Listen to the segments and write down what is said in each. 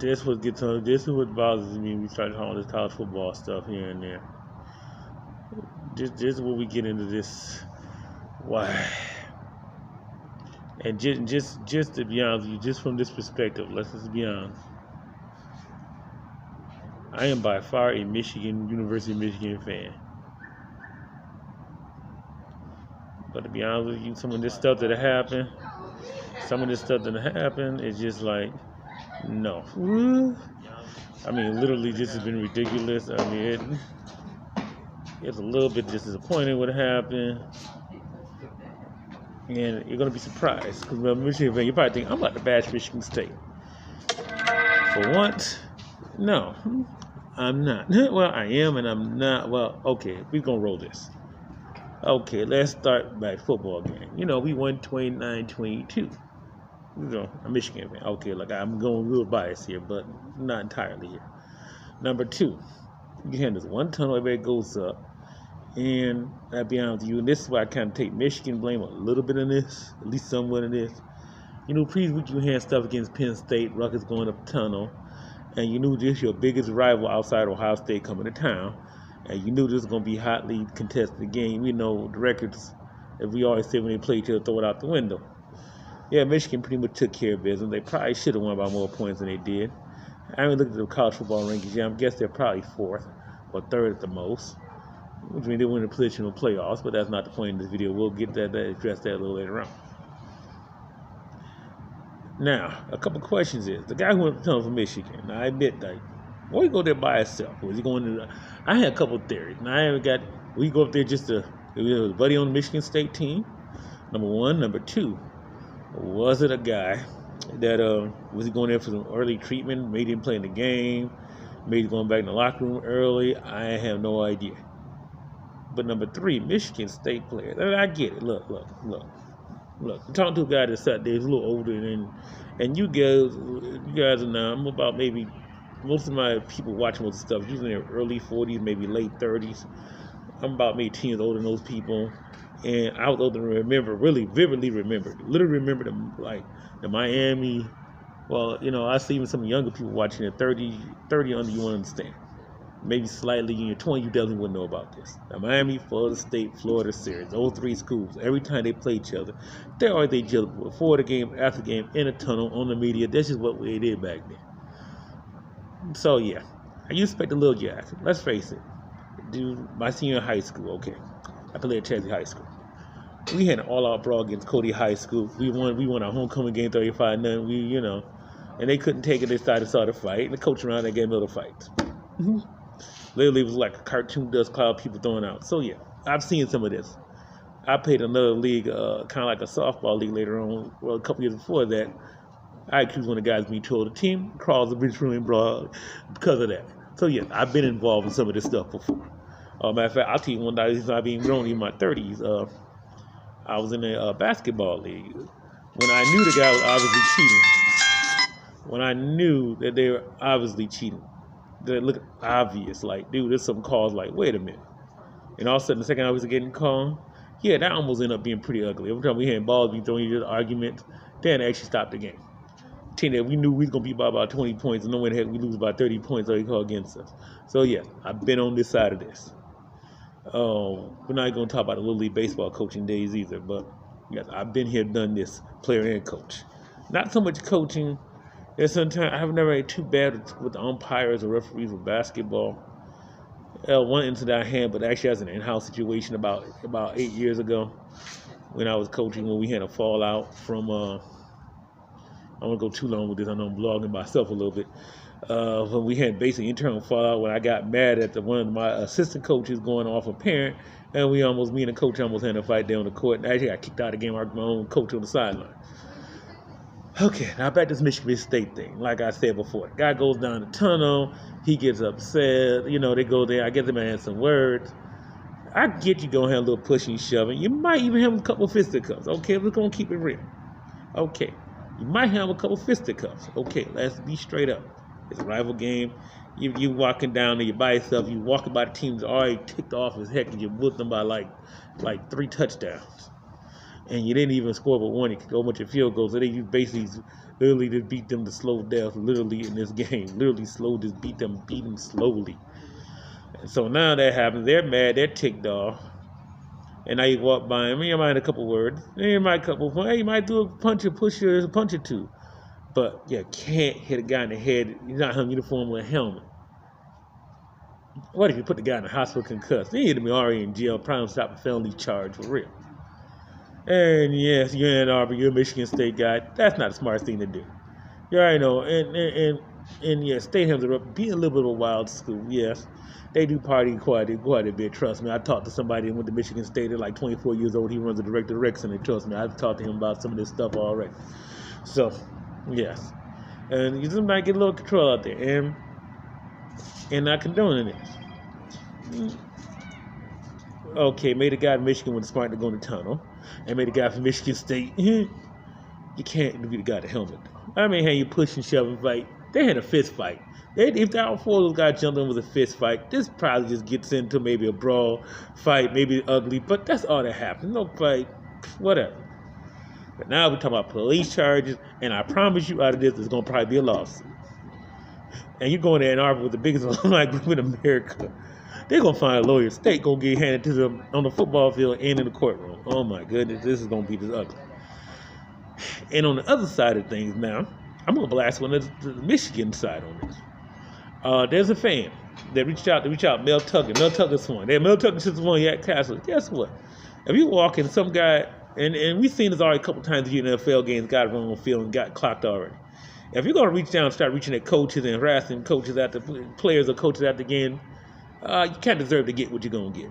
This is what bothers me. We start talking this college football stuff here and there. This is where we get into this. Why? And just to be honest with you, just from this perspective, let's just be honest. I am by far a University of Michigan fan. But to be honest with you, some of this stuff that happened is just like, no. I mean, literally, this has been ridiculous. I mean, it's a little bit disappointing what happened. And you're going to be surprised. Because Michigan fan, you probably think, I'm about to bash Michigan State. For once, no, I'm not. Well, I am and I'm not. Well, okay, we're going to roll this. Okay, let's start back football game. We won 29-22. A Michigan fan. Okay, like I'm going a little biased here, but not entirely here. Number two, you have this one tunnel, everybody goes up. And I'll be honest with you, and this is why I kind of take Michigan blame a little bit in this, at least somewhat in this. Previous you had stuff against Penn State, Rutgers going up the tunnel, and you knew this your biggest rival outside Ohio State coming to town, and you knew this was going to be hotly contested game. The records, as we always say when they play each other, throw it out the window. Yeah, Michigan pretty much took care of business. They probably should have won by more points than they did. I haven't looked at the college football rankings yet. I guess they're probably fourth or third at the most, which means they win the positional playoffs, but that's not the point in this video. We'll get address that a little later on. Now, a couple questions is, the guy who went to the tunnel for Michigan, now I admit that, why he go there by himself? Was he going to I had a couple theories. Now, I haven't got, will he go up there just to, was a buddy on the Michigan State team? Number one. Number two, was it a guy that, was he going there for some early treatment, maybe him playing the game, maybe going back in the locker room early? I have no idea. But number three, Michigan State players. I get it. Look. I'm talking to a guy that sat there, he's a little older and you guys are now, I'm about maybe, most of my people watching most of the stuff, usually in their early 40s, maybe late 30s. I'm about maybe 10 years older than those people. And I was able to remember, really vividly remember, literally remember the Miami, well, I see even some younger people watching it, 30 under, you want to understand. Maybe slightly in your 20s, you definitely wouldn't know about this. The Miami, Florida State, Florida series, those three schools, every time they play each other, they always each other before the game, after the game, in a tunnel, on the media. That's just what we did back then. So, yeah, I used to expect a little Jack. Let's face it. Dude, my senior in high school, okay, I played at Chelsea High School. We had an all-out brawl against Cody High School. We won our homecoming game 35-0. And they couldn't take it. They started to start a fight, and the coach around there gave them a little fight. Literally, it was like a cartoon dust cloud, people throwing out. So, yeah, I've seen some of this. I played another league, kind of like a softball league later on. Well, a couple years before that, I accused one of the guys me told the team crawls the bridge room brawl because of that. So, yeah, I've been involved in some of this stuff before. Matter of fact, I'll tell you one night, I've been grown in my 30s. I was in a basketball league when I knew the guy was obviously cheating. When I knew that they were obviously cheating. That looked obvious, like, dude, there's some calls like, wait a minute. And all of a sudden, the second I was getting called, yeah, that almost ended up being pretty ugly. Every time we had balls, we throwing each other arguments, then it actually stopped the game. Team that we knew we was going to beat by about 20 points, and no way the heck we lose by 30 points or they call against us. So, yeah, I've been on this side of this. We're not going to talk about the Little League baseball coaching days either, but, yes, I've been here, done this, player and coach. Not so much coaching. And sometimes I've never had too bad with the umpires or referees with basketball. One incident I had, but actually as an in-house situation about 8 years ago when I was coaching, when we had a fallout from, I don't want to go too long with this, I know I'm blogging myself a little bit. When we had basically internal fallout when I got mad at one of my assistant coaches going off a parent, and me and the coach almost had a fight down the court. And actually I kicked out of the game, my own coach on the sideline. Okay, now back to this Michigan State thing. Like I said before, the guy goes down the tunnel, he gets upset, they go there, I get them to add some words. I get you going to have a little pushing, shoving. You might even have a couple of fisticuffs. Okay, we're going to keep it real. Okay, you might have a couple of fisticuffs. Okay, let's be straight up. It's a rival game. You walking down there, you by yourself, you walking by the team that's already ticked off as heck, and you whipped them by like 3 touchdowns. And you didn't even score but one. You could go a bunch of field goals. So they basically literally just beat them to slow death, literally in this game. Literally just beat them slowly. And so now that happens, they're mad, they're ticked off. And now you walk by him, you might a couple words, you might hey, you might do a punch or push or a punch or two. But you can't hit a guy in the head. He's not in uniform with a helmet. What if you put the guy in the hospital concussed? He hit me already in jail, probably stop a felony charge for real. And yes, you're Ann Arbor, you're a Michigan State guy. That's not the smartest thing to do. You already know. And yes, State Hams are up, being a little bit of a wild school. Yes, they do party quite a bit. Trust me. I talked to somebody who went to Michigan State. They're like 24 years old. He runs the director of rec center. Trust me, I've talked to him about some of this stuff already. So, yes, and you just might get a little control out there, and not condoning it. Okay, maybe the guy in Michigan was smart to go in the tunnel, and maybe the guy from Michigan State, you can't be the guy with the helmet. I mean, hey, you push and shove and fight. They had a fist fight. If all four of those guys jumped in with a fist fight, this probably just gets into maybe a brawl fight, maybe ugly, but that's all that happens. No fight, whatever. But now we're talking about police charges, and I promise you out of this, there's going to probably be a lawsuit. And you're going to Ann Arbor with the biggest alumni group in America. They're going to find a lawyer. State going to get handed to them on the football field and in the courtroom. Oh, my goodness, this is going to be this ugly. And on the other side of things now, I'm going to blast one of the Michigan side on this. There's a fan that reached out, Mel Tucker. Mel Tucker's one. Mel Tucker's just one Yak Castle. Guess what? If you walk in, some guy... And we've seen this already a couple times in NFL games, got run on the field and got clocked already. If you're going to reach down and start reaching at coaches and harassing coaches at the players or coaches at the game, you can't deserve to get what you're going to get.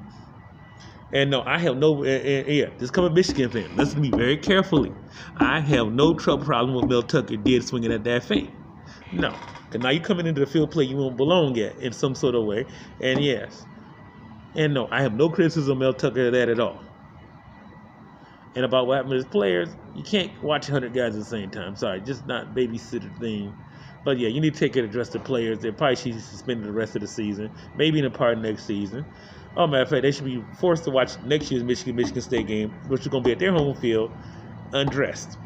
And no, I have no, this coming Michigan fan, listen to me very carefully. I have no trouble problem with Mel Tucker did swinging at that fan. No, because now you're coming into the field play you won't belong at in some sort of way. And yes, and no, I have no criticism of Mel Tucker of that at all. And about what happened to his players, you can't watch 100 guys at the same time. Sorry, just not babysitter thing. But yeah, you need to take care to address the players. They probably should be suspended the rest of the season, maybe in a part next season. Oh, matter of fact, they should be forced to watch next year's Michigan State game, which is going to be at their home field, undressed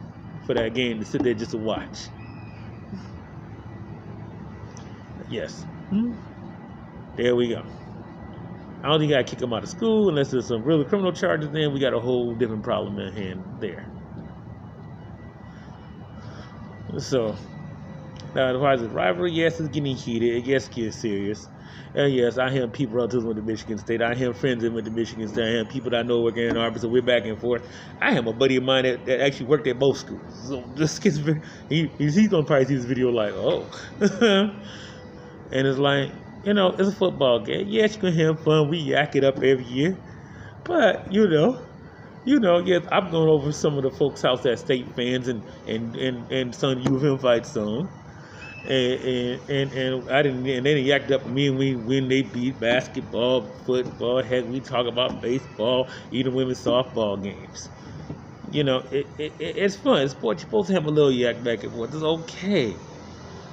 for that game, to sit there just to watch. Yes. There we go. I don't think you got to kick them out of school unless there's some really criminal charges. Then we got a whole different problem at hand there. So, now as far as the rivalry, yes, it's getting heated. It gets serious. And yes, I have people relatives with the Michigan State. I have friends that went to Michigan State. I have people that I know work in Ann Arbor, so we're back and forth. I have a buddy of mine that actually worked at both schools. So this gets very, he's going to probably see this video like, oh. And it's like, you know, it's a football game. Yes, you can have fun. We yak it up every year. But, you know, yes, I'm going over some of the folks' house that State fans and some U of M fight some. And I didn't, and they didn't yak up me when they beat basketball, football, heck, we talk about baseball, even women's softball games. You know, it's fun. It's sport. You're supposed to have a little yak back and forth. It's okay.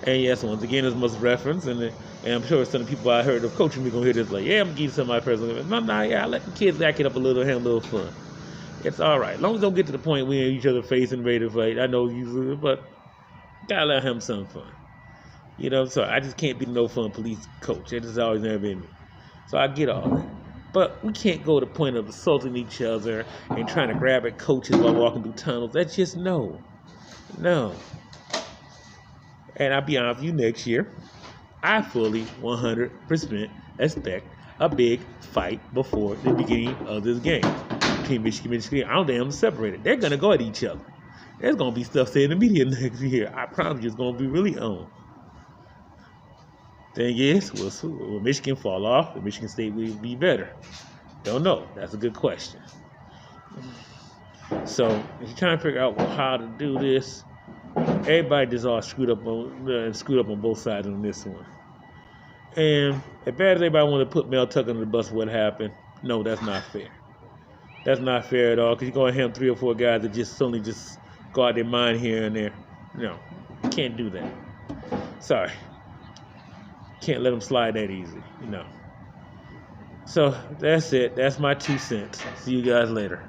And yes, once again, there's much reference, and I'm sure some of the people I heard of coaching me going to hear this like, yeah, I'm going to give you some of my personal. No, yeah, I let the kids back it up a little, have a little fun. It's all right. As long as they don't get to the point we in each other face and ready to fight. I know you, but gotta let him some fun. You know, so I just can't be no fun police coach. That has always never been me. So I get all that. But we can't go to the point of assaulting each other and trying to grab at coaches while walking through tunnels. That's just no. And I'll be honest with you, next year, I fully 100% expect a big fight before the beginning of this game between Michigan and Michigan. I don't think I'm separated. They're going to go at each other. There's going to be stuff said in the media next year. I promise you it's going to be really on. Thing is, will Michigan fall off? Will Michigan State will be better? Don't know. That's a good question. So, if you're trying to figure out how to do this, everybody just all screwed up on both sides on this one. And as bad as everybody want to put Mel Tucker on the bus for what happened, no, that's not fair. That's not fair at all, because you're going to have 3 or 4 guys that just suddenly just go out their mind here and there. No, you can't do that. Sorry. Can't let them slide that easy, you know. So that's it. That's my 2 cents. See you guys later.